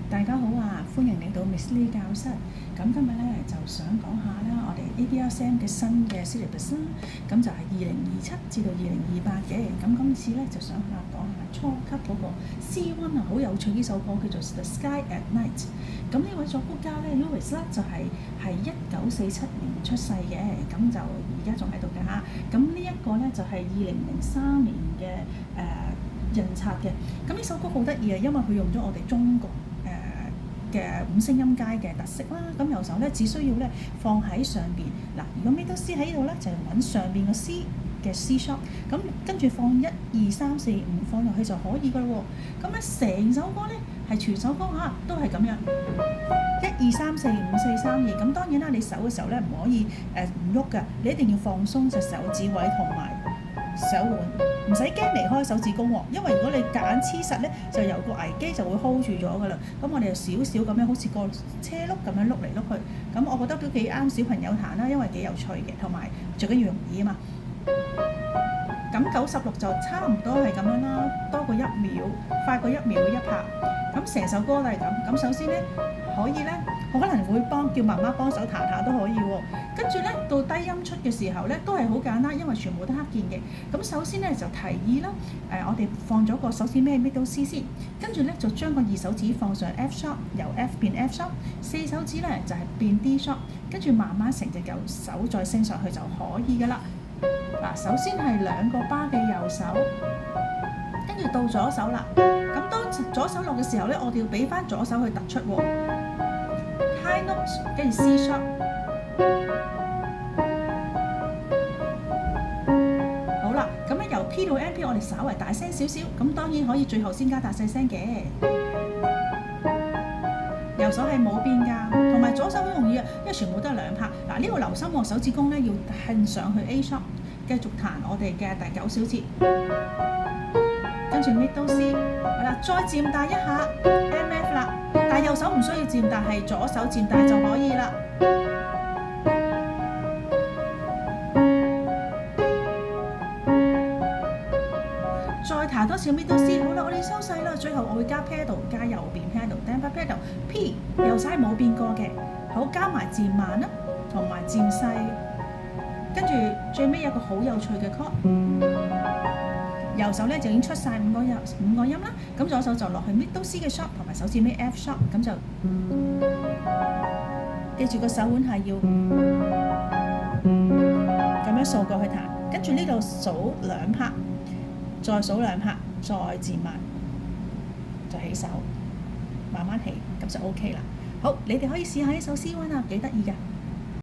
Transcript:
大家好啊，歡迎嚟到 Miss Lee 教室。咁今日咧就想講下啦，我哋 ABSM 嘅新嘅 syllabus 啦，咁就係2027至到2028嘅。咁今次咧就想講下初級嗰個 C1 啊，好有趣呢首歌叫做 The Sky at Night。咁呢位作曲家咧 Lewis 咧就係1947年出世嘅，咁就而家仲喺度㗎嚇。咁呢一個咧就係2003年嘅印刷嘅。咁呢首歌好得意啊，因為佢用咗我哋中國嘅五聲音階嘅特色啦。咁右手咧只需要咧放喺上邊嗱，如果 middle C 喺呢度咧就揾上邊個 C 嘅 C sharp， 咁跟住放1、2、3、4、5放入去就可以㗎咯喎。咁咧成首歌咧係全首歌嚇都係咁樣1、2、3、4、5、4、3、2。咁當然啦，你手嘅時候咧唔可以唔喐㗎，你一定要放鬆隻手指位同埋手腕，唔使驚離開手指公喎，因為如果你夾硬黐實咧，就有個危機就會 hold 住咗㗎啦。咁我哋就少少咁樣，好似個車轆咁樣碌嚟碌去。咁我覺得都幾啱小朋友彈啦，因為幾有趣嘅，同埋最緊要容易啊嘛。咁96就差唔多係咁樣啦，多過1秒，快過1秒1拍。咁成首歌都係咁。咁首先咧可以咧，我可能會叫媽媽幫手彈下都可以喎。跟住咧到低音出嘅時候咧，都係好簡單，因為全部都黑鍵嘅。咁首先咧就提議啦，我哋放咗個手指尾 middle C 先，跟住咧就將個2手指放上 F sharp， 由 F 變 F sharp， 4手指咧就係變 D sharp， 跟住慢慢成隻右手再升上去就可以㗎啦。嗱，首先係2個巴嘅右手，跟住到左手啦。咁當左手落嘅時候咧，我哋要俾翻左手去突出喎。High note 跟住 C sharp。好啦，咁咧由 P 到 MP 我哋稍為大聲少少，咁當然可以最後先加大細聲嘅。右手係冇變㗎，同埋左手好容易啊，因為全部都係2拍。嗱，呢個留心喎，手指公咧要向上去 A sharp， 繼續彈我哋嘅第9小節，跟住 middle C， 好啦，再漸大一下 MF 啦，但係右手唔需要漸大，係左手漸大就可以啦。再彈多次 middle C， 好啦，我哋收細啦，最後我會加 pedal， 加右邊 pedal，damper pedal P， 右手係冇變過嘅，好加埋漸慢啦，同埋漸細，跟住最尾有個好有趣嘅 chord， 右手咧就已經出晒5個音啦，咁左手就落去 middle C 嘅 sharp 同埋手指尾 F sharp， 咁就記住個手腕係要咁樣掃過去彈，跟住呢度數2拍。再數2拍，再漸慢，就起手，慢慢起，咁就 OK 啦。好，你哋可以試下呢首 C1 啊，幾得意㗎〜